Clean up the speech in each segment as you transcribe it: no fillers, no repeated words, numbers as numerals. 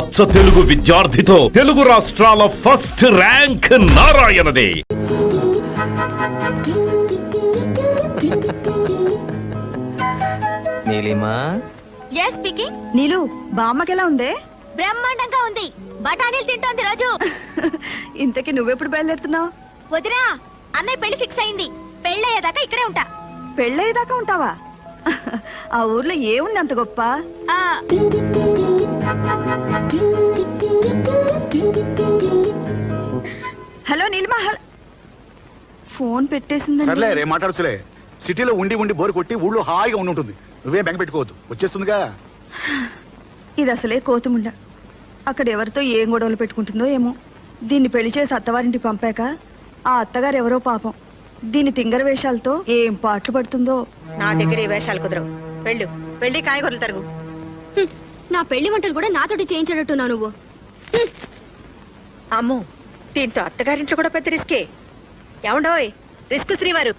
అచ్చ తెలుగు విద్యార్థితో తెలుగు రాష్ట్రాల ఫస్ట్ ర్యాంక్ నారాయణదే. Neelima, yes speaking. నీలు బామ్మకెలా ఉందే? బ్రహ్మాండంగా ఉంది. బఠానీలు తింటోంది రోజు. ఇంతకీ నువ్వెప్పుడు బయలుదేరుతున్నావు? వదినా, అన్నయ్య పెళ్లి ఫిక్స్ అయింది. పెళ్ళయ్యేదాకా ఇక్కడే ఉంటా. పెళ్ళయ్యేదాకా ఉంటావా? ఆ ఊర్లో ఏముంది అంత గొప్ప? ఆ, హలో నీలిమా, ఫోన్ పెట్టేసిందండి. సర్లే రే మాట్లాడచ్చులే. సిటీలో ఉండి ఉండి బోరు కొట్టి ఊళ్ళో హాయిగా ఉండి ఉంటుంది. నువ్వే బెంగ పెట్టుకోవద్దు, వచ్చేస్తుందిగా. ఇది అసలే కోతుముండ. అక్కడ ఎవరితో ఏం గొడవలు పెట్టుకుంటుందో ఏమో. దీన్ని పెళ్లి చేసి అత్తవారింటికి పంపాక ఆ అత్తగారు ఎవరో పాపం దీని తింగర వేషాలతో ఏం పాటలు పడుతుందో. నా దగ్గర ఈ వేషాలు కుదరవు. వెళ్ళు, వెళ్ళి కాయగూరలు తరుగు. నా పెళ్లి వంటలు కూడా నాతోటి చేయించాడట్టున్నావు నువ్వు. అమ్మో, దీంతో అత్తగారింట్లో కూడా పెద్ద రిస్కే. ఏమండోయ్, రిస్క్ శ్రీవారు.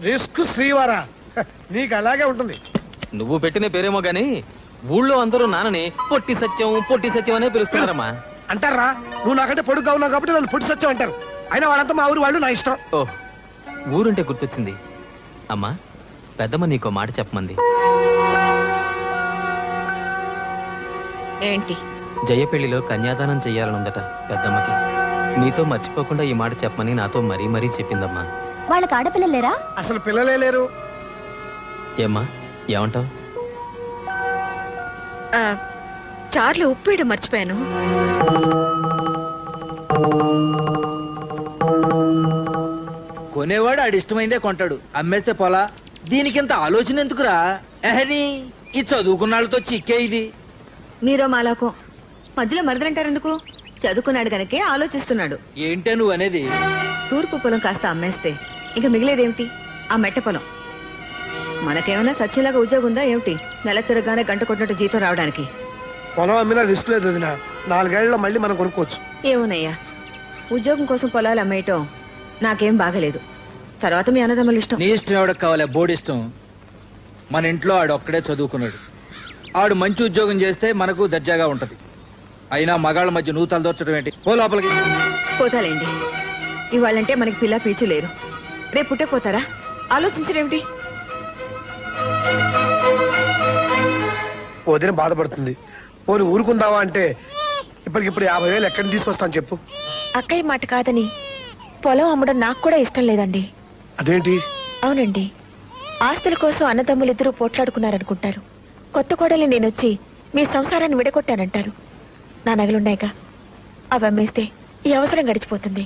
రిస్క్ శ్రీవారా? నీకు అలాగే ఉంటుంది. నువ్వు పెట్టిన పేరేమో గాని ఊళ్ళో అందరూ నాన్నని పొట్టి సత్యం అనే పిలుస్తున్నారమ్మా. అంటారా? నువ్వు నాకంటే పొడుగ్గా ఉన్నావు కాబట్టి నన్ను పొట్టి సత్యం అంటారు. అయినా వాళ్ళంతా మా ఊరు వాళ్ళు, నా ఇష్టం. ఓ, ఊరుంటే గుర్తొచ్చింది. అమ్మా, పెద్దమ్మ నీకో మాట చెప్పమంది. ఏంటి? జయ పెళ్లిలో కన్యాదానం చెయ్యాలనుందట పెద్దమ్మకి. నీతో మర్చిపోకుండా ఈ మాట చెప్పమని నాతో మరీ మరీ చెప్పిందమ్మా. వాళ్ళకి ఆడపిల్లలు లేరా? అసలు పిల్లలే లేరు. ఏమ్మా, ఏమంటావు? చార్లు ఉప్పు వేయడం మర్చిపోయాను. కొనేవాడు ఆడి ఇష్టమైందే కొంటాడు. అమ్మేస్తే పోలా. దీనికింత ఆలోచన ఎందుకురా? ఎహని ఈ చదువుకున్నాళ్ళతో చిక్కే ఇది. మీరో మాలాకో మధ్యలో మరదలంటారు ఎందుకు? చదువుకున్నాడు గనకే ఆలోచిస్తున్నాడు. ఏంటే నువ్వు అనేది? తూర్పు పొలం కాస్త అమ్మేస్తే ఇంకా మిగిలేదేమిటి? ఆ మెట్ట పొలం. మనకేమైనా సత్యంలాగా ఉద్యోగం ఉందా ఏమిటి? నెల తిరగానే గంట కొట్టినట్టు జీతం రావడానికి. పొలం అమ్మినా రిస్క్ లేదు వదినా. 4 ఏళ్లలో మళ్ళీ మనం కొనుక్కోవచ్చు. ఏమోనయ్యా, ఉద్యోగం కోసం పొలాలు అమ్మేయటం నాకేం బాగలేదు. తర్వాత మీ అన్నదమ్ముల ఇష్టం. నీ ఇష్టం ఎవడకు కావాలా? బోర్డు ఇష్టం. మన ఇంట్లో ఆడు ఒక్కడే చదువుకున్నాడు. ఆడు మంచి ఉద్యోగం చేస్తే మనకు దర్జాగా ఉంటది. అయినా మగాళ్ళ మధ్య నువ్వు తలదోర్చడం ఏంటి? పో లోపలికి. పోతాలేండి. ఇవాళంటే మనకి పిల్ల పీచు లేరు. రేపు పుట్టకపోతారా? ఆలోచించరేమిటి? వదిన బాధపడుతుంది. పోనీ ఊరుకుందావా అంటే ఇప్పటికిప్పుడు 50,000 ఎక్కడి నుంచి తీసుకొస్తాను చెప్పు. అక్కయ్య మాట కాదని పొలం అమ్మడం నాకు కూడా ఇష్టం లేదండి. అదేంటి? అవునండి, ఆస్తుల కోసం అన్నదమ్ములిద్దరూ పోట్లాడుకున్నారనుకుంటారు. కొత్త కోడలి నేనొచ్చి మీ సంసారాన్ని విడగొట్టానంటారు. నా నగలున్నాయిగా, అవి అమ్మేస్తే ఈ అవసరం గడిచిపోతుంది.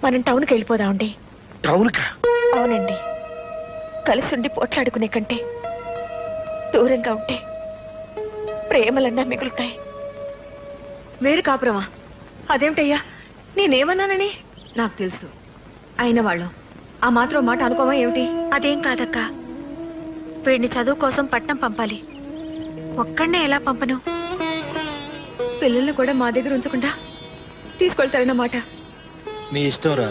మనం టౌన్కి వెళ్ళిపోదామండి. టౌన్కా? అవునండి, కలిసి ఉండి పోట్లాడుకునే కంటే దూరంగా ఉంటే ప్రేమలన్నా మిగులుతాయి. వేరు కాపురమా? అదేమిటయ్యా, నేనేమన్నానని? నాకు తెలుసు. అయిన వాళ్ళం ఆ మాత్రం మాట అనుకోవా ఏమిటి? అదేం కాదక్క, వీడిని చదువు కోసం పట్నం పంపాలి. ఒక్కడనే ఎలా పంపను? పిల్లల్ని కూడా మా దగ్గర ఉంచకుండా తీసుకెళ్తారన్నమాట. మీ ఇష్టం రా.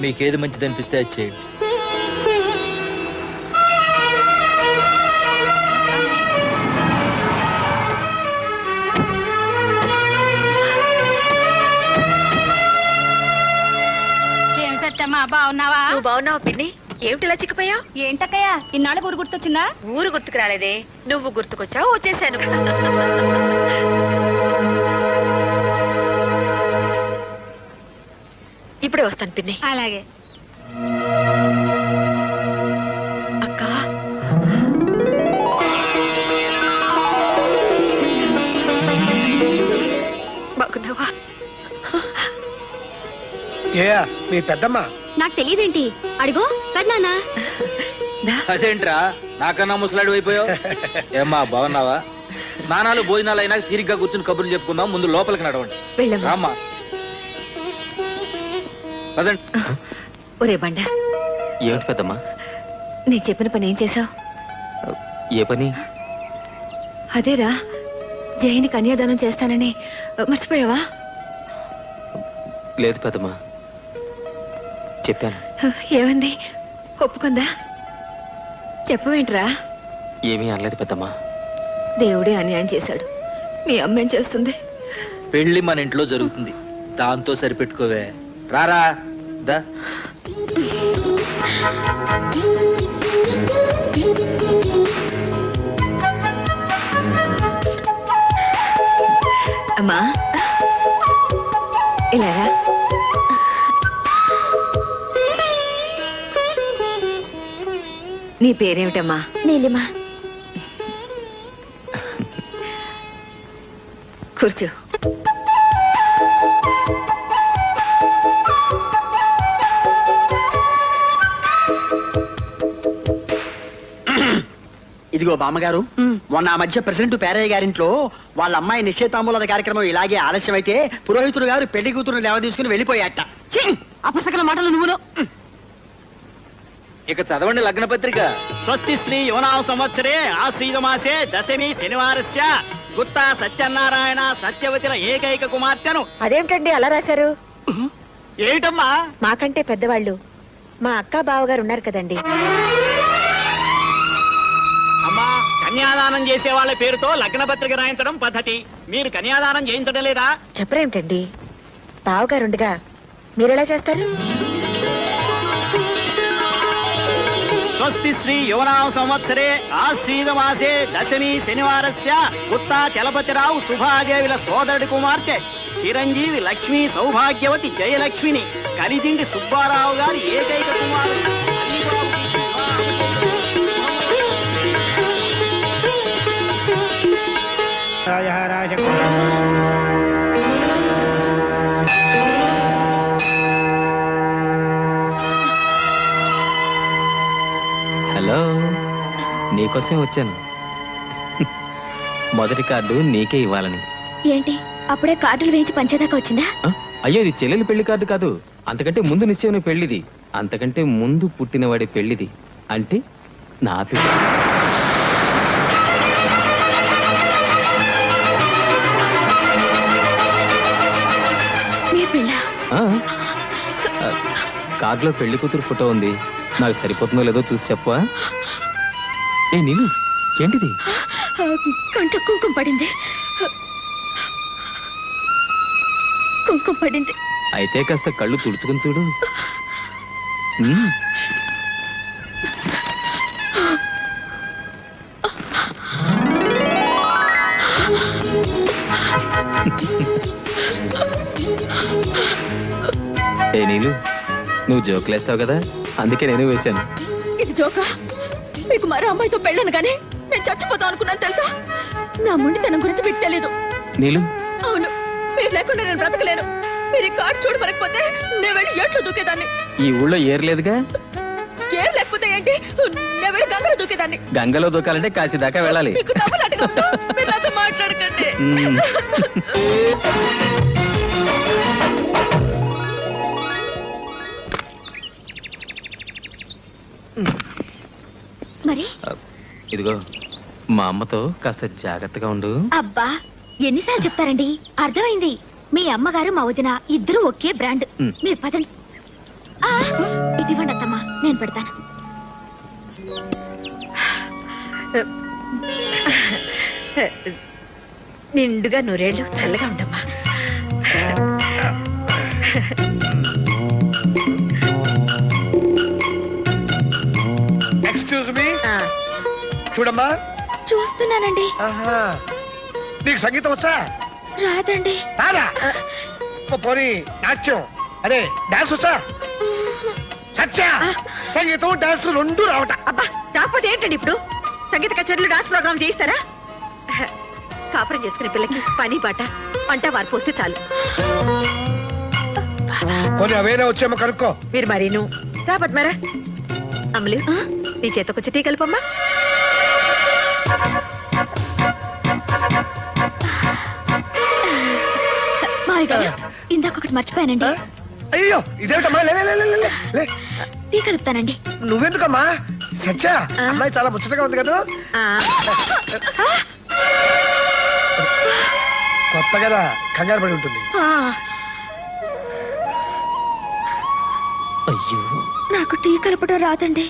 మీకేది మంచిది అనిపిస్తే అది చేయండి. బాగున్నావా? నువ్వు బాగున్నావా పిన్ని? ఏమిటిలా చిక్కిపోయావు? ఏంటక్కయ్యా, ఇన్నాళ్ళ ఊరు గుర్తొచ్చిందా? ఊరు గుర్తుకు రాలేదే, నువ్వు గుర్తుకొచ్చావు, వచ్చేసాను. ఇప్పుడే వస్తాను పిన్ని. అలాగే. అక్క, బాగున్నావా? ఏయా మీ పెద్దమ్మ? నాకు తెలియదేంటి? అడిగో పెద్దనా. అదేంట్రా నాకన్నా ముసలాడు అయిపోయావు? ఏమ్మా బాగున్నావా? స్నానాలు భోజనాలు అయినా తీరిగ్గా కూర్చుని కబుర్లు చెప్పుకుందాం. ముందు లోపలికి నడవండి. వెళ్ళమ్మా. రామ్మా. పదండి. ఒరే బండ, ఏమిటి పెద్దమ్మా? నేను చెప్పిన పని ఏం చేశావు? ఏ పని? అదేరా, జైని కన్యాదానం చేస్తానని మర్చిపోయావా? లేదు పెద్దమ్మా, చెప్పాను. ఏమంది? ఒప్పుకుందా? చెప్పవేంట్రా? ఏమీ అనలేదు పెద్దమ్మా. దేవుడే అన్యాయం చేశాడు. మీ అమ్మ ఏం చేస్తుంది? పెళ్లి మన ఇంట్లో జరుగుతుంది, దాంతో సరిపెట్టుకోవే. రారా దా. అమ్మా ఇలారా. నీ పేరేమిటమ్మా? నీలిమా. కూర్చో. ఇదిగో బామ్మగారు, మొన్న ఆ మధ్య ప్రెసిడెంట్ పేరయ్య గారింట్లో వాళ్ళ అమ్మాయి నిశ్చయితాంబూల కార్యక్రమం ఇలాగే ఆలస్యం అయితే పురోహితుడు గారు పెళ్లి కూతురు లేవ తీసుకుని వెళ్ళిపోయాట. ఛీ! అపసకల మాటలు నువ్వును. ఇక చదవండి లగ్న పత్రిక. స్వస్తి శ్రీ యోనావ సంవత్సరే ఆశ్రీతమాసే దశమి శనివారస్య గుత్తా సత్యనారాయణ సత్యవతిల ఏకైక కుమార్తెను. అదేమిటండి అలా రాశారు? ఏమిటమ్మా? మాకంటే పెద్దవాళ్ళు మా అక్క బావగారు ఉన్నారు కదండి. అమ్మా, కన్యాదానం చేసే వాళ్ళ పేరుతో లగ్న పత్రిక రాయించడం పద్ధతి. మీరు కన్యాదానం చేయించడం లేదా? చెప్పరేమిటండి, బావగారుండగా మీరెలా చేస్తారు? స్వస్తి శ్రీ యోనావ సంవత్సరే ఆశ్రీతమాసే దశమి శనివారస్య గుత్తా చలపతిరావు సుభాదేవిల సోదరుడి కుమార్తె చిరంజీవి లక్ష్మీ సౌభాగ్యవతి జయలక్ష్మిని కలిదిండి సుబ్బారావు గారి ఏకైక కుమారుడు అల్లిబాబుకి హలో, నీకోసమే వచ్చాను. మొదటి కార్డు నీకే ఇవ్వాలని. ఏంటి అప్పుడే కార్డులు వేయించి పంచేదాకా వచ్చిందా? ఆ? అయ్యో, ఇది చెల్లెలి పెళ్లి కార్డు కాదు. అంతకంటే ముందు నిశ్చయం పెళ్లిది. అంతకంటే ముందు పుట్టినవాడి పెళ్లిది. అంటే నా పెళ్లి. మీ పిల్ల ఆ? కార్డులో పెళ్లి కూతురు ఫోటో ఉంది. నాకు సరిపోతుందో లేదో చూసి చెప్పవా? ఏ నీళ్ళు, ఏంటిది? కంట కుంకుమ పడింది. కుంకుమ పడింది. అయితే కాస్త కళ్ళు తుడుచుకుని చూడు. ఉమ్. ఏ నీళ్ళు, నువ్వు జోకులేస్తావు కదా, అందుకే నేను వేశాను. ఇది జోకా? మీకు మరో అమ్మాయితో పెళ్ళను గానీ నేను చచ్చిపోతాం అనుకున్నాను తెలుసా? నా ముండితనం గురించి మీకు తెలీదు. నీళ్ళు, అవును, మీరు లేకుండా నేను బ్రతకలేను. మీరు ఈ కార్డు చూడమనకపోతే నేను వెళ్ళి ఏట్లో దూకేదాన్ని. ఈ ఊళ్ళో ఏర్లేదుగా. ఏం లేకపోతే ఏంటి, నేను వెళ్ళి గంగలో దూకేదాన్ని. గంగలో దూకాలంటే కాశీ దాకా వెళ్ళాలి. మీకు నవ్వులాటగా ఉందా? మీరు నాతో మాట్లాడకండి. ఉమ్. మరి ఇదిగో, మా అమ్మతో కాస్త జాగ్రత్తగా ఉండు. అబ్బా, ఎన్నిసార్లు చెప్తారండి? అర్థమైంది. మీ అమ్మగారు మా వదిన ఇద్దరు ఒకే బ్రాండ్. మ్. మీరు పదండి. ఆ, ఇది ఇవ్వండి అత్తమ్మా, నేను పెడతాను. నిండుగా నూరేళ్ళు చల్లగా ఉండమ్మా. Excuse me. ఆ, చూడమ్మా. చూస్తున్నానండి. ఆహా. నీకు సంగీతం వచ్చా? రాదండి. రాదా? పోనీ నాట్యం, అదే డాన్స్ వచ్చా? సత్య, సంగీతం డాన్స్ రెండు రావట. అబ్బా, రాకపోతే ఏంటండి ఇప్పుడు? సంగీత కచేరీలు డాన్స్ ప్రోగ్రామ్ చేయిస్తారా? కాపురం చేసుకునే పిల్లకి పని బాట వంట వారు పోస్తే చాలు. పోనీ అవేనా వచ్చేమో కనుక్కో. మీరు మరీను రా పద్మారా. అమలు, నీ చేత కొంచెం టీ కలుపమ్మా. మావి గారు, ఇందాక ఒకటి మర్చిపోయానండి. అయ్యో, ఇదేమిటమ్మా? లే, లే, లే, లే, లే, లే. టీ కలుపుతానండి. నువ్వెందుకమ్మా? సత్య, అమ్మాయి చాలా ముచ్చటగా ఉంది కదా. ఆ, కొత్త కదా, కంగారు పడి ఉంటుంది. ఆ, అయ్యో, నాకు టీ కలపడం రాదండి.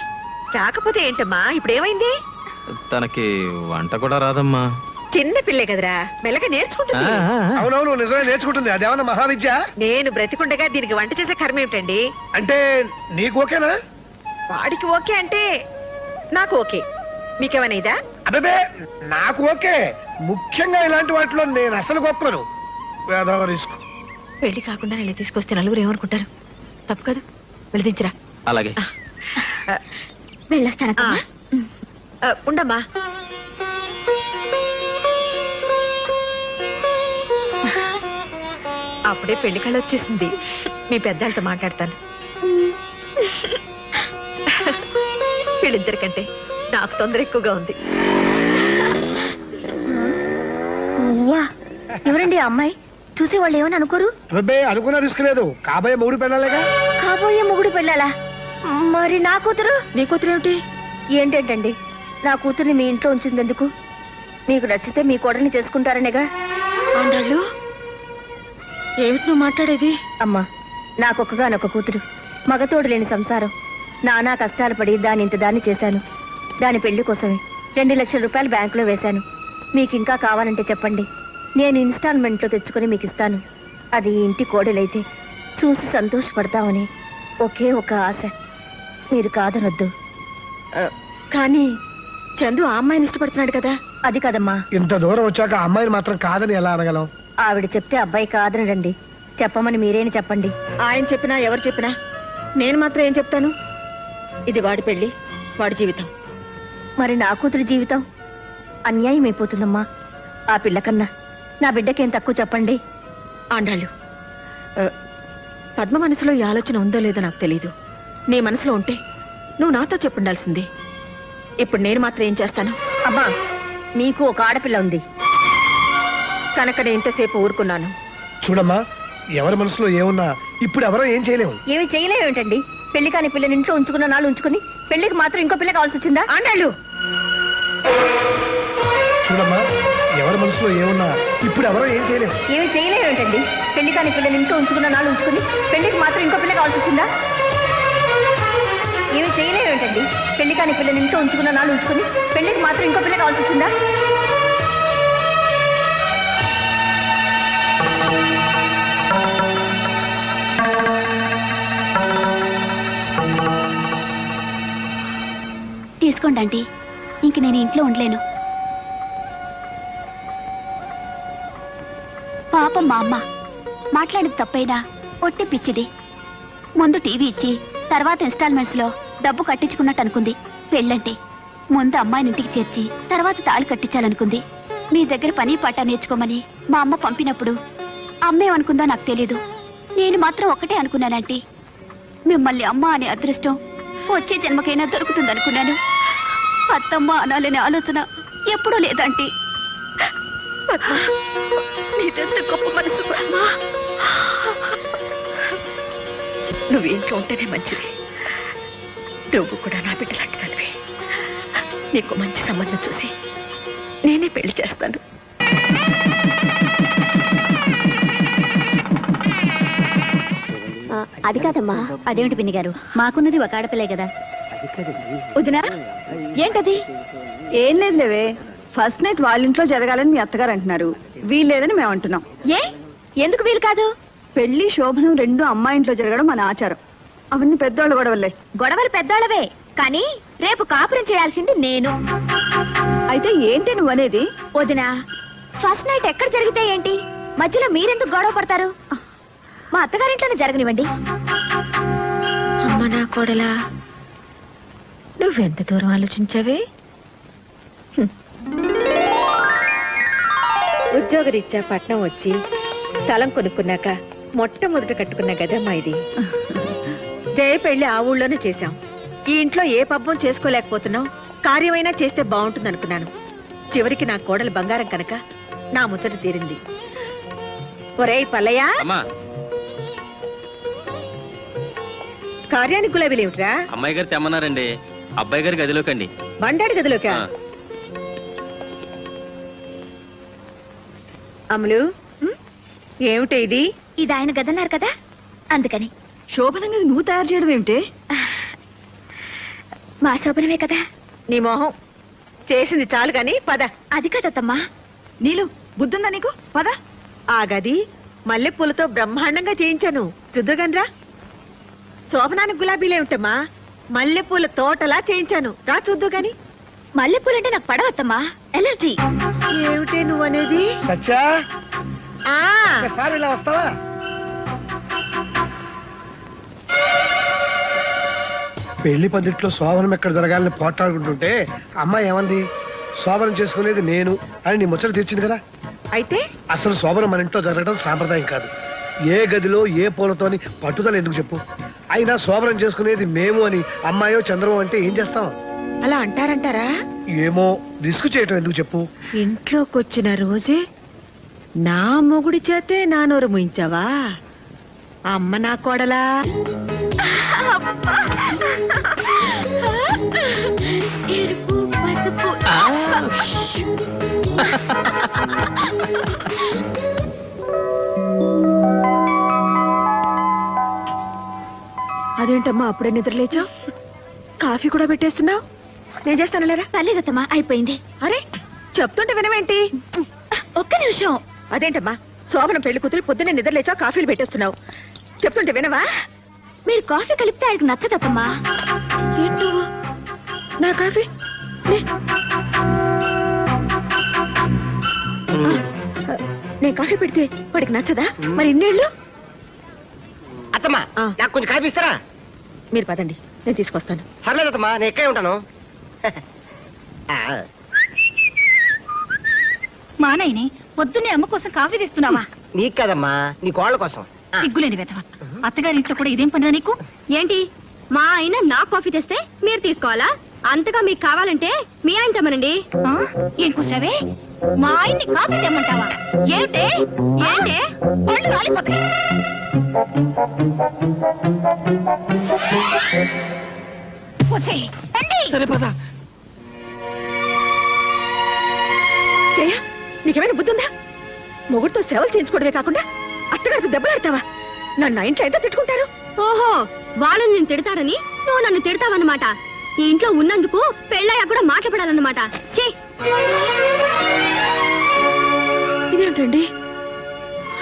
రాకపోతే ఏంటమ్మా? ఇప్పుడు ఏమైంది? తనకి వంట కూడా రాదమ్మా. చిన్న పిల్లే కదరా మెల్లగా నేర్చుకుంటుంది అవునవును నిజమే నేర్చుకుంటుంది. అదేమన్నా మహావిద్య? నేను బ్రతికుండగా దీనికి వంట చేసే కర్మ ఏమిటండి? అంటే నీకు ఓకేనా? వాడికి ఓకే అంటే నాకు ఓకే. మీకేమైనా ఇదా? అదే నాకు ఓకే. ముఖ్యంగా ఇలాంటి వాటిలో నేను అసలు గొప్పను. వేదవ రిస్క్. పెళ్లి కాకుండా ఇలా తీసుకొస్తే నలుగురు ఏమనుకుంటారు? తప్పు కాదు, వెళ్ళదించరా. అలాగే. వెళ్ళొస్తాను. ఉండమ్మా. అప్పుడే పెళ్లి కళ వచ్చేసింది. మీ పెద్దలతో మాట్లాడతాను. వీళ్ళిద్దరికంటే నాకు తొందర ఎక్కువగా ఉంది. ఎవరండి ఆ అమ్మాయి? చూసేవాళ్ళు ఏమని అనుకోరు? అబ్బే అనుకున్న రిస్క్ లేదు. కాబోయే మొగుడు పెళ్ళాలేగా. కాబోయే మొగుడు పెళ్ళాలా? మరి నా కూతురు? నీ కూతురు ఏమిటి? ఏంటంటండి, నా కూతుర్ని మీ ఇంట్లో ఉంచింది ఎందుకు? మీకు నచ్చితే మీ కోడల్ని చేసుకుంటారనేగా. ఆంధ్రాళ్ళు ఏమిటి నువ్వు మాట్లాడేది? అమ్మా, నాకొక్కగానొక్క కూతురు, మగతోడు లేని సంసారం. నానా కష్టాలు పడి దాన్ని చేశాను. దాని పెళ్లి కోసమే 2 లక్షల రూపాయలు బ్యాంకులో వేశాను. మీకు ఇంకా కావాలంటే చెప్పండి, నేను ఇన్స్టాల్మెంట్లో తెచ్చుకొని మీకు ఇస్తాను. అది ఇంటి కోడలైతే చూసి సంతోషపడతామని ఒకే ఒక ఆశ. మీరు కాదనొద్దు. కానీ చందు ఆ అమ్మాయిని ఇష్టపడుతున్నాడు కదా. అది కదమ్మా. ఇంత దూరం వచ్చాక అమ్మాయిని మాత్రం కాదని ఎలా అనగలం? ఆవిడ చెప్తే అబ్బాయి కాదని రండి. చెప్పమని మీరేని చెప్పండి. ఆయన చెప్పినా ఎవరు చెప్పినా నేను మాత్రం ఏం చెప్తాను? ఇది వాడి పెళ్లి, వాడి జీవితం. మరి నా కూతురి జీవితం అన్యాయం అయిపోతుందమ్మా. ఆ పిల్లకన్నా నా బిడ్డకేం తక్కువ చెప్పండి. ఆండాళ్ళు, పద్మ మనసులో ఈ ఆలోచన ఉందో లేదో నాకు తెలీదు. నీ మనసులో ఉంటే నువ్వు నాతో చెప్పుండాల్సింది. ఇప్పుడు నేను మాత్రం ఏం చేస్తాను? అమ్మా, మీకు ఒక ఆడపిల్ల ఉంది కనుక నేను ఇంతసేపు ఊరుకున్నాను. చూడమ్మా, ఎవరి మనసులో ఏమున్నా ఇప్పుడు ఎవరో ఏం చేయలేము. ఏమి చేయలేమేంటండి? పెళ్లి కాని పిల్లని ఇంట్లో ఉంచుకున్న నాళ్ళు ఉంచుకుని పెళ్లికి మాత్రం ఇంకో పిల్ల కావాల్సి వచ్చిందా? ఆండాళ్ళు, చూడమ్మా, ఎవరి మనసులో ఏమున్నా ఇప్పుడు ఎవరో ఏం చేయలేము. ఏమి చేయలేమేంటండి? పెళ్లి కాని పిల్లని ఇంట్లో ఉంచుకున్న నాళ్ళు ఉంచుకుని పెళ్లికి మాత్రం ఇంకో పిల్ల కావాల్సి వచ్చిందా? ఏమి చేయలేమేంటండి? పెళ్లి కాని పిల్లని ఇంట్లో ఉంచుకున్న నాళ్ళు ఉంచుకుని పెళ్లికి మాత్రం ఇంకో పిల్ల కావాల్సి వచ్చిందా? తీసుకోండి ఆంటీ, ఇంక నేను ఇంట్లో ఉండలేను. పాపం మా అమ్మ మాట్లాడేది తప్పైనా ఒట్టి పిచ్చిది. ముందు టీవీ ఇచ్చి తర్వాత ఇన్స్టాల్మెంట్స్ లో డబ్బు కట్టించుకున్నట్టు అనుకుంది. పెళ్ళంటే ముందు అమ్మాయిని ఇంటికి చేర్చి తర్వాత తాళి కట్టించాలనుకుంది. మీ దగ్గర పని పాట నేర్చుకోమని మా అమ్మ పంపినప్పుడు అమ్మేమనుకుందో నాకు తెలీదు. నేను మాత్రం ఒక్కటే అనుకున్నానంటీ, మిమ్మల్ని అమ్మ అనే అదృష్టం వచ్చే జన్మకైనా దొరుకుతుందనుకున్నాను. అత్తమ్మ అనాలనే ఆలోచన ఎప్పుడూ లేదంటీ. నీదెంత గొప్ప మనసు పద్మ. నువ్వు ఇంట్లో ఉంటేనే మంచిది. నువ్వు కూడా నా బిడ్డ లాంటిదానివి. నీకు మంచి సంబంధం చూసి నేనే పెళ్లి చేస్తాను. అది కాదమ్మా. అదేమిటి పిన్ని గారు, మాకున్నది ఒక ఆడపిల్లే కదా. వదినా, ఏంటది? ఏం లేదులేవే, ఫస్ట్ నైట్ వాళ్ళ ఇంట్లో జరగాలని మీ అత్తగారు అంటున్నారు. వీల్లేదని మేము అంటున్నాం. ఏ ఎందుకు వీలు కాదు? పెళ్లి శోభనం రెండు అమ్మాయి ఇంట్లో జరగడం మన ఆచారం. అవన్నీ పెద్దోళ్ళు గొడవలే. గొడవలు పెద్దోళ్ళవే, కానీ రేపు కాపురం చేయాల్సింది నేను. అయితే ఏంటి నువ్వు అనేది? వదినా, ఫస్ట్ నైట్ ఎక్కడ జరిగితే ఏంటి? మధ్యలో మీరెందుకు గొడవ పడతారు? మా అత్తగారింట్లోనే జరగనివ్వండి. అమ్మ నా కోడలా, నువ్వెంత దూరం ఆలోచించావే? ఉద్యోగరీత్యా పట్నం వచ్చి స్థలం కొనుక్కున్నాక మొట్టమొదట కట్టుకున్న గదమ్మా ఇది. జయ పెళ్లి ఆ ఊళ్ళోనే చేశాం. ఈ ఇంట్లో ఏ పబ్బం చేసుకోలేకపోతున్నాం. కార్యమైనా చేస్తే బాగుంటుంది అనుకున్నాను. చివరికి నా కోడలు బంగారం కనుక నా ముచ్చట తీరింది. ఒరేయ్ పల్లయ్య, కార్యానికి గులాబీలేమిట్రా? అమ్మాయి గారు తెమ్మన్నారండి. అబ్బాయి గారి గదిలోకండి. బండాడి గదిలోకా? అమలు, ఏమిటి ఇది? ఇది ఆయన గదన్నారు కదా, అందుకని. శోభనంగా నువ్వు తయారు చేయడం ఏమిటి? మా శోభనమే కదా. నీ మొహం చేసింది చాలు గాని పద. అది కదమ్మా, నీలు బుద్ధుందా నీకు పద. ఆ గది మల్లెపూలతో బ్రహ్మాండంగా చేయించాను చూద్దుగానరా. శోభనానికి గులాబీలేమిటమ్మా, మల్లెపూల తోటలా చేయించాను, రా చూద్దు గాని. మల్లెపూలంటే నాకు పడవద్దమ్మా, ఎలర్జీ. ఏమిటే నువ్వనేది? సత్యా ఆ ఒకసారి ఇలా వస్తావా? పెళ్లి పందిట్లో శోభనం ఎక్కడ జరగాలని పోట్లాడుకుంటుంటే అమ్మాయి ఏమంది? శోభనం చేసుకునేది నేను అని నీ ముచ్చట తీర్చింది కదా. అయితే అసలు శోభనం మన ఇంట్లో జరగడం సాంప్రదాయం కాదు. ఏ గదిలో ఏ పూలతోని పట్టుదల ఎందుకు చెప్పు? అయినా శోభనం చేసుకునేది మేము అని అమ్మాయో చంద్రమో అంటే ఏం చేస్తాం? అలా అంటారంటారా? ఏమో, రిస్క్ చేయటం ఎందుకు చెప్పు? ఇంట్లోకొచ్చిన రోజే నా మొగుడి చేతే నా నోరు ముయించావా? అమ్మ నా కోడలా. ఎరుపు పసుపు. అదేంటమ్మా అప్పుడే నిద్రలేచా? కాఫీ కూడా పెట్టేస్తున్నావు? నేను చేస్తాను లేరా. పర్లేదమ్మా, అయిపోయింది. అరే చెప్తుంటే వినవేంటి? ఒక్క నిమిషం. అదేంటమ్మా శోభనం పెళ్లి కూతురు పొద్దున్నే నిద్రలేచా కాఫీలు పెట్టేస్తున్నావు? చెప్తుంటే వినవా? మీరు కాఫీ కలిపితే ఆయనకు నచ్చదమ్మా. ఏంటో నా కాఫీ నే. నేను కాఫీ పెడితే వాడికి నచ్చదా? మరి ఇన్నేళ్ళు. అత్తమ్మా ఆ. నాకు కొంచెం కాఫీ ఇస్తారా? మీరు పదండి, నేను తీసుకొస్తాను. పర్లేదమ్మా, నేను ఎక్కడే ఉంటాను. మా నాయనే పొద్దున్నే అమ్మ కోసం కాఫీ తెస్తున్నావా? నీకు కదమ్మా, నీ కోళ్ళ కోసం. సిగ్గులేని వెతవ. అత్తగారింట్లో కూడా ఇదేం పనిరా నీకు? ఏంటి మా ఆయన నా కాఫీ తెస్తే మీరు తీసుకోవాలా? అంతగా మీకు కావాలంటే మీ ఆయన తెమ్మనండి. ఏం కూసావే? మా ఆయన్ని కాఫీ తెమ్మంటావా? ఏమిటే ఏంటే పళ్ళు రాలిపోతాయి. వచ్చేయ్, రండి. జయ, నీకేమైనా బుద్ధుందా? మొగుడితో సేవలు చేయించుకోవడమే కాకుండా అత్తగారికి దెబ్బలాడతావా? నన్ను ఇంట్లో ఎంత తిట్టుకుంటారు? ఓహో, వాళ్ళు నేను తిడతారని నువ్వు నన్ను తిడతావన్నమాట. ఈ ఇంట్లో ఉన్నందుకు పెళ్ళయ్యా కూడా మాట్లాడాలన్నమాట. చే ఇదేంటండి?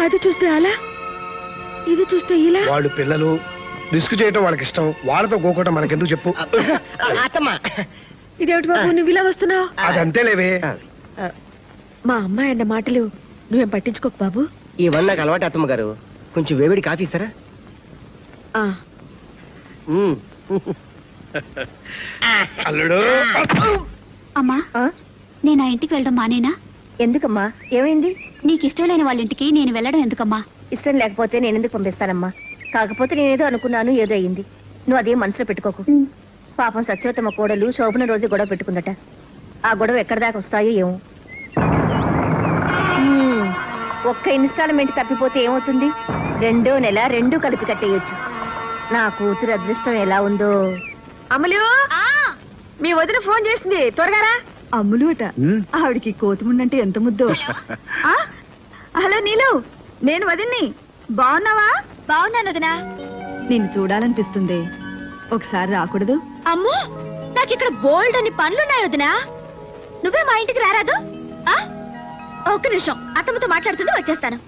అది చూస్తే అలా, ఇది చూస్తే ఇలా. వాళ్ళు పిల్లలు, రిస్క్ చేయటం వాళ్ళకి ఇష్టం. వాళ్ళతో గోకోవటం మనకెందుకు చెప్పు? అత్తమ్మా ఇదేమిటి బాబు నువ్వు ఇలా వస్తున్నావు? అదంతే లేవే. మా అమ్మాయి అన్న మాటలు నువ్వేం పట్టించుకోకు బాబు. ఇవన్నీ నాకు అలవాటు అత్తమ్మ గారు. కొంచెం వేవిడి కాఫీ ఇస్తారా? ఆ అల్లుడు అమ్మా, ఆ? నేను ఆ ఇంటికి వెళ్ళడం మానేనా? ఎందుకమ్మా, ఏమైంది? నీకు ఇష్టం లేని వాళ్ళ ఇంటికి నేను వెళ్ళడం ఎందుకమ్మా? ఇష్టం లేకపోతే నేను ఎందుకు పంపిస్తానమ్మా? కాకపోతే నేనేదో అనుకున్నాను, ఏదో అయింది. నువ్వు అదేం మనసులో పెట్టుకోకు. పాపం సత్యవతమ్మ కోడలు శోభన రోజు గొడవ పెట్టుకుందట. ఆ గొడవ ఎక్కడి దాకా వస్తాయో ఏమో. ఒక్క ఇన్స్టాల్మెంట్ తప్పిపోతే ఏమవుతుంది? 2వ నెల 2 కలిపి కట్టేయొచ్చు. నా కూతురు అదృష్టం ఎలా ఉందో. అమలు, మీ వదిన ఫోన్ చేసింది, త్వరగా రా. అమ్ములు అట. ఆవిడికి కోతిముండంటే ఎంత ముద్దో. ఆ, హలో నీలు, నేను వదిన్ని. బాగున్నావా? బాగున్నాను వదినా. నిన్ను చూడాలనిపిస్తుంది, ఒకసారి రాకూడదు? అమ్మో, నాకు ఇక్కడ బోల్డ్ అని పనులున్నాయి వదినా. నువ్వే మా ఇంటికి రారాదు? ఆ? ఒక్క నిమిషం, అత్తమ్మతో మాట్లాడుతుంటే వచ్చేస్తాను.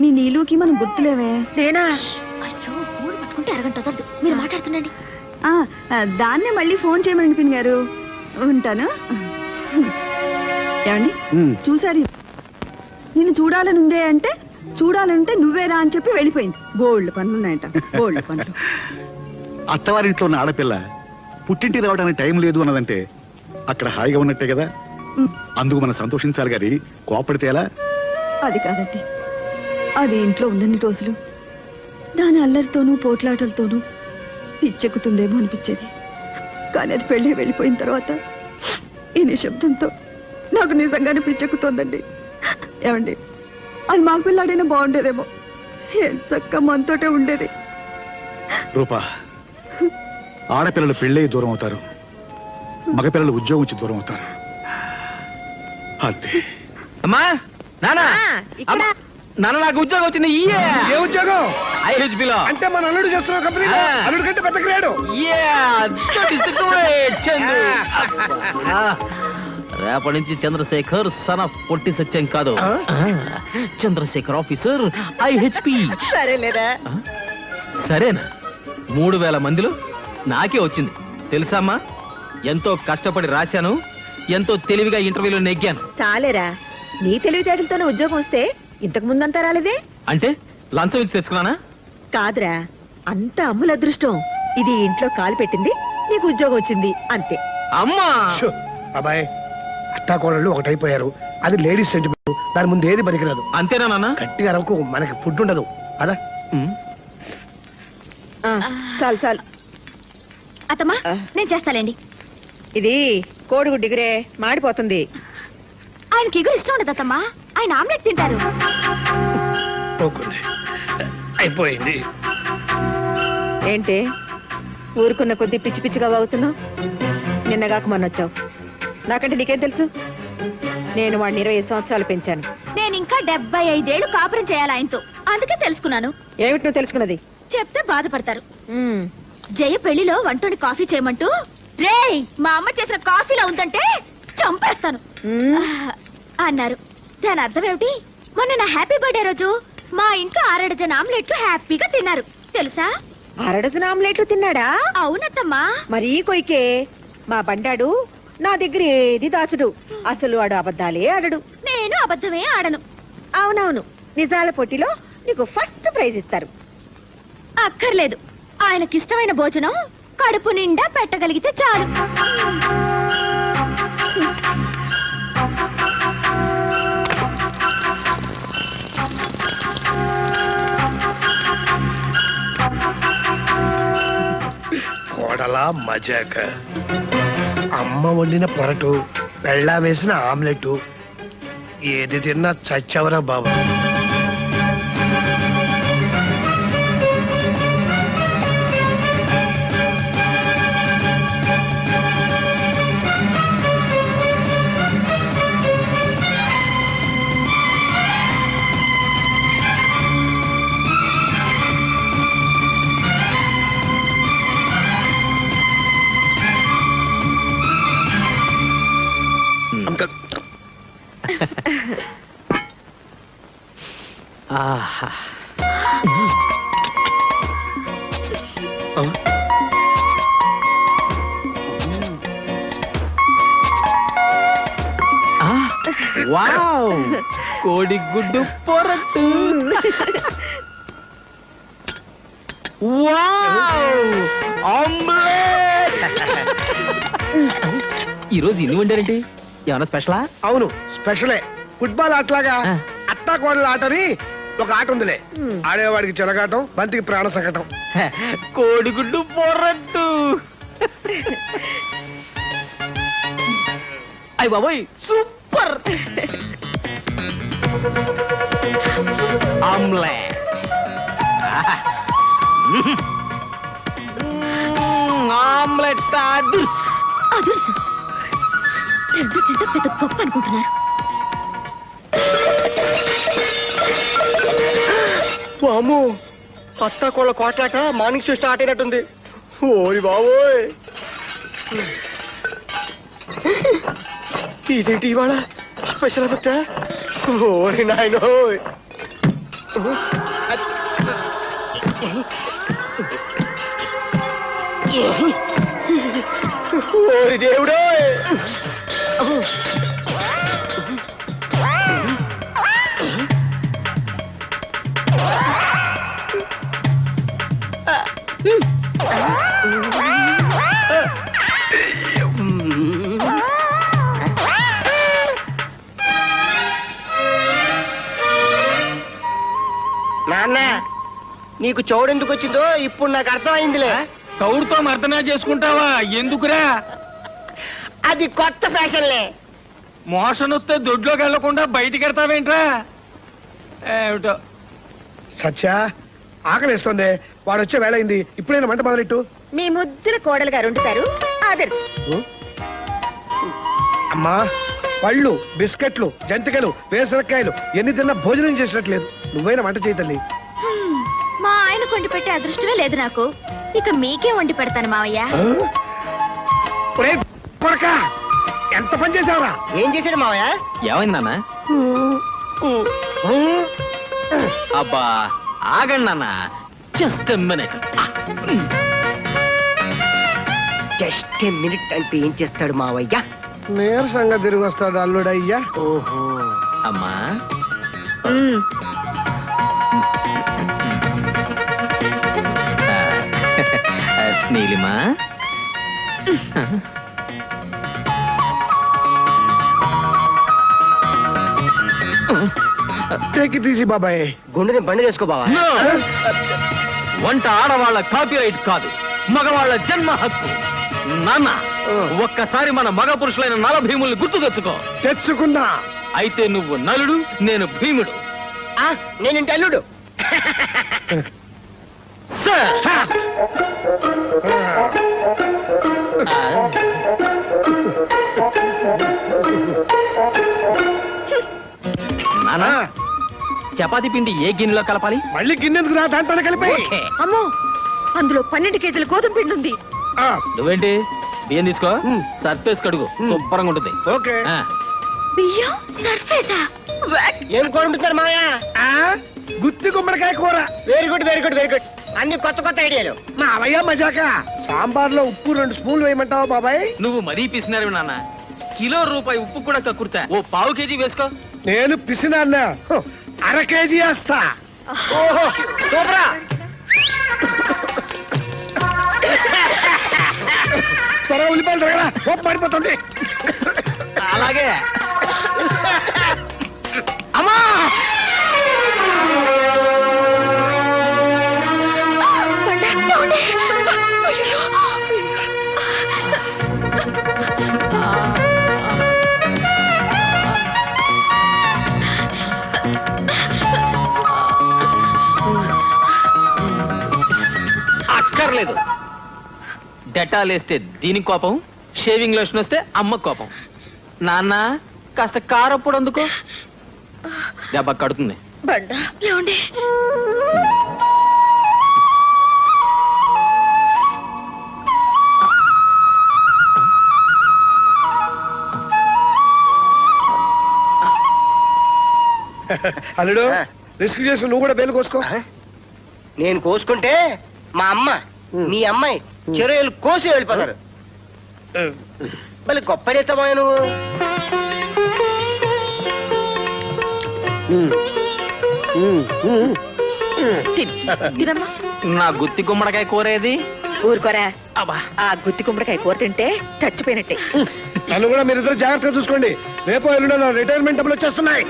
నీ నీలుకి మనం గుర్తులేవే. నేనా? అయ్యో, ఫోన్ పట్టుకుంటే అరగంట వదలదు. మీరు మాట్లాడుతుండండి. దాన్నే మళ్ళీ ఫోన్ చేయమని పిన్ గారు. ఉంటాను. ఏమండి చూసారు, నిన్ను చూడాలనుందే అంటే చూడాలంటే నువ్వేరా అని చెప్పి వెళ్ళిపోయింది. బోల్డ్ పనులున్నాయంట, బోల్డ్ పనులు. అత్తవారింట్లో ఉన్న ఆడపిల్ల పుట్టింటి రావడానికి టైం లేదు అన్నదంటే అక్కడ హాయిగా ఉన్నట్టే కదా. అందుకు మనం సంతోషించాలి గాని కోపడితే ఎలా? అది కాదండి, అది ఇంట్లో ఉన్నన్ని రోజులు దాని అల్లరితోనూ పోట్లాటలతోనూ పిచ్చెక్కుతుందేమో అనిపించేది. కానీ అది పెళ్ళి వెళ్ళిపోయిన తర్వాత ఈ నిశ్శబ్దంతో నాకు నిజంగానే పిచ్చెక్కుతోందండి. ఏమండి, అది మాకు పిల్లాడైనా బాగుండేదేమో. చక్క మనతోటే ఉండేది. రూపా, ఆడపిల్లలు పెళ్ళై దూరం అవుతారు, మగపిల్లలు ఉద్యోగం నుంచి దూరం అవుతారు. అంతే. అమ్మా, నానా, ఇక్కడ నాన్న నాకు ఉద్యోగం వచ్చింది ఏ ఉద్యోగం IHB లో అంటే మన అల్లుడు చేస్తున్న కంపెనీ అల్లుడు కంటే పెద్ద క్రియాడు. రేపటి నుంచి చంద్రశేఖర్ సన్ ఆఫ్ పొట్టి సత్యం కాదు, చంద్రశేఖర్ ఆఫీసర్ IHP. సరేలేరా. సరేనా? 3000 మందిలో నాకే వచ్చింది తెలుసమ్మా. ఎంతో కష్టపడి రాశాను, ఎంతో తెలివిగా ఇంటర్వ్యూలో నెగ్గాను. చాలేరా, నీ తెలివితేటలతోనే ఉద్యోగం వస్తే ఇంతకు ముందంతా రాలేదే. అంటే లంచం ఇచ్చి తెచ్చుకున్నానా? కాదురా, అంత అమ్ముల అదృష్టం. ఇది ఇంట్లో కాలు పెట్టింది, నీకు ఉద్యోగం వచ్చింది అంతే. అమ్మా షో, అబ్బాయి అత్తాకోడళ్ళు ఒకటైపోయారు. అది లేడీస్ సెంటిమెంట్, దాని ముందు ఏది పనికిరాదు. అంతేనా నాన్న? గట్టిగా అరకు, మనకి ఫుడ్ ఉండదు. అదా ఆ, చాలు చాలు. అత్తమ్మా నేను చేస్తాలేండి. ఇది కోడిగుడ్డు డిగ్రే మాడిపోతుంది. ఆయనకి ఇగురు ఇష్టం ఉండదు అత్తమ్మా, ఆయన ఆమ్లెట్ తింటారు. పోకుంది. అయిపోయింది. ఏంటి ఊరుకున్న కొద్దీ పిచ్చి పిచ్చిగా వాగుతున్నావు? నిన్నగాక మొన్న వచ్చావు. నాకంటే నీకేం తెలుసు? నేను వాడిని 20 సంవత్సరాలు పెంచాను. నేను ఇంకా 75 ఏళ్ళు కాపురం చేయాలి ఆయనతో, అందుకే తెలుసుకున్నాను. ఏమిటి నువ్వు తెలుసుకున్నది? చెప్తే బాధపడతారు. ఉమ్, జయ పెళ్లిలో వంటోని కాఫీ చేయమంటూ రేయ్ మా అమ్మ చేసిన కాఫీలా ఉందంటే చంపేస్తాను అన్నారు. దాని అర్థం ఏమిటి? మొన్న నా హ్యాపీ బర్త్డే రోజు మా ఇంట్లో 6 డజన్ ఆమ్లెట్లు హ్యాపీగా తిన్నారు తెలుసా? 6 డజన్ ఆమ్లెట్లు తిన్నాడా? అవునత్తమ్మా. మరీ కొయ్కే. మా బండాడు నా దగ్గర ఏది దాచుడు. అసలు వాడు అబద్ధాలే ఆడడు. నేను అబద్ధమే ఆడను. అవునవును, నిజాల పోటీలో నీకు ఫస్ట్ ప్రైజ్ ఇస్తారు. అక్కర్లేదు, ఆయనకిష్టమైన భోజనం కడుపు నిండా పెట్టగలిగితే చాలు. కోడలా మజాక. అమ్మ వండిన పొరటు, పెళ్ళా వేసిన ఆమ్లెట్, ఏది తిన్నా చచ్చవరా బాబు. ఆహా. వావ్, కోడిగుడ్డు పొరట్టు. Wow, omelette. ఈరోజు ఇన్ని వండారేంటి? ఏమన్నా స్పెషలా? అవును స్పెషలే. ఫుట్బాల్ ఆటలాగా అత్తా కోడల ఆటని ఒక ఆట ఉందిలే. ఆడేవాడికి చెలగాటం, బంతికి ప్రాణ సంకటం. కోడిగుడ్డు పొరట్టు. అయ్య బాబోయ్, సూపర్. ఆమ్లెట్. ఆమ్లెట్ అదుర్స్. అదుర్సు రెండు తింటే పెద్ద గొప్ప అనుకుంటున్నారు. అమ్ము, అత్త కోళ్ళ కోట్లాట మార్నింగ్ షో స్టార్ట్ అయినట్టుంది. ఓరి బాబోయ్, ఇదేంటి ఇవాళ స్పెషల్ పెట్టా? ఓరి నాయనో, ఓరి దేవుడో. నాన్న, నీకు చౌడెందుకు వచ్చిందో ఇప్పుడు నాకు అర్థమైందిలే. తౌడుతో మర్దనా చేసుకుంటావా? ఎందుకురా? అది కొత్త ఫ్యాషన్లే. మోషన్ వస్తే దొడ్లోకి వెళ్లకుండా బయటికి వెళ్తావేంట్రా? ఏమిటో. సత్య, ఆకలిస్తుంది. వాడు వచ్చే వేళ అయింది. ఇప్పుడైనా మంట మొదలెట్టు. మీ ముద్దుల కోడలు గారు వండుతారు. ఆదర్శ్. అమ్మా, పళ్ళు, బిస్కెట్లు, జంతికలు, వేసరకాయలు ఎన్ని తిన్నా భోజనం చేసినట్లేదు. నువ్వైనా వంట చేయి తల్లి. మా ఆయన వండి పెట్టే అదృష్టమే లేదు నాకు, ఇక మీకే వండి పెడతాను మావయ్య. ఒరేయ్ కొడకా, ఎంత పని చేసావురా? ఏం చేశాడు మావయ్య? ఏమైంది నాన్న? అబ్బా ఆగండి నాన్న, జస్ట్ మినిట్. జస్ట్ మినిట్ అంటే ఏం చేస్తాడు మావయ్య? నీరసంగా తిరిగి వస్తాడు అల్లుడయ్యా. ఓహో, అమ్మా నీలిమా, టేకి తీసి బాబాయ్. గుండెని బండి చేసుకో బావా. వంట ఆడవాళ్ళ కాపీరైట్ కాదు, మగవాళ్ళ జన్మ హక్కు. నాన్న ఒక్కసారి మన మగ పురుషులైన నల భీముల్ని గుర్తు తెచ్చుకో. తెచ్చుకున్నా. అయితే నువ్వు నలుడు, నేను భీముడు. నేను ఇంటి అల్లుడు. సార్ నాన్న, చపాతీ పిండి ఏ గిన్నెలో కలపాలి? మళ్ళీ గిన్నెందుకు రా, దాంట్లోనే కలిపి. ఓకే. అమ్మో, అందులో 12 కేజీల గోధుమ పిండి ఉంది. నువ్వేంటి బియ్యం తీసుకో, సర్ఫేస్ కడుగు, శుభ్రంగా ఉంటుంది. ఓకే. ఆ, బియ్యం సర్ఫేసా? ఏం కోరుకుంటున్నారు మావయ్య? గుత్తి గుమ్మడికాయ కూర. Very good very good very good. అన్ని కొత్త కొత్త ఐడియాలు. మావయ్య మజాక. సాంబార్లో ఉప్పు 2 స్పూన్లు వేయమంటావా బాబాయ్? నువ్వు మరీ పిసినారు నాన్న. కిలో రూపాయి ఉప్పు కూడా కక్కుర్తా. ఓ పావు కేజీ వేసుకో. నేను పిసినాన్న, 1/2 కేజీ వేస్తా. ఓహో సూపరా. త్వర ఉల్లిపాయలు తగరా, సోప్ పడిపోతుంది. అలాగే. అమ్మా అక్కర్లేదు. డెటాల్ వేస్తే దీనికి కోపం, షేవింగ్ లోషన్ వస్తే అమ్మ కోపం. నాన్న కాస్త కారప్పుడు అందుకో, దెబ్బ కడుతుంది. బండ ఏమండి? అల్లుడు, రిస్క్ చేసి నువ్వు కూడా బేలు కోసుకో. నేను కోసుకుంటే మా అమ్మ మీ అమ్మాయి చెరువులు కోసి వెళ్ళిపోతారు. మళ్ళీ గొప్పడేస్తామా నువ్వు? తినమ్మా. నా గుత్తి గుమ్మడికాయ కూరేది? ఊరుకోరా, అబ్బా ఆ గుత్తి గుమ్మడికాయ కూర తింటే చచ్చిపోయినట్టే. నన్ను కూడా మీరిద్దరు జాగ్రత్తగా చూసుకోండి. రేపు ఎల్లుండో నా రిటైర్మెంట్ డబ్బులు వచ్చేస్తున్నాయి.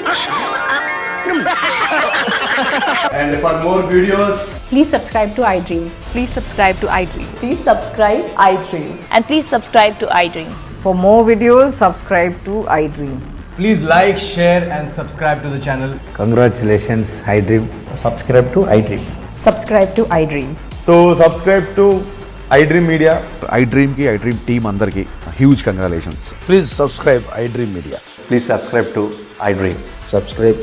And for more videos, please subscribe to iDream. Please subscribe to iDream. Please subscribe iDream. And please subscribe to iDream. For more videos, subscribe to iDream. please like, share and subscribe to the channel. Congratulations, iDream. Subscribe to iDream. Subscribe to iDream. So subscribe to iDream Media. iDream ki iDream team andarki huge congratulations. Please subscribe iDream Media. Please subscribe to iDream. Subscribe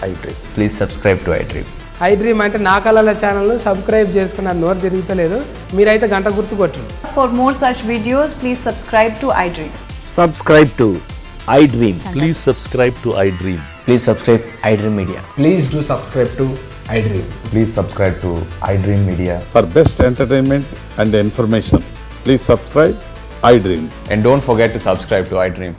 iDream. Please subscribe to iDream. iDream అంటే నా కళల channel subscribe చేసుకున్న నోరు తిరుగుతలేదు, మీరైతే గంట గుర్తు కొట్టండి. For more such videos, please subscribe to iDream. Subscribe to iDream. Please subscribe to iDream. Please subscribe iDream Media. Please do subscribe to iDream. Please subscribe to iDream Media. For best entertainment and information, please subscribe iDream. And don't forget to subscribe to iDream.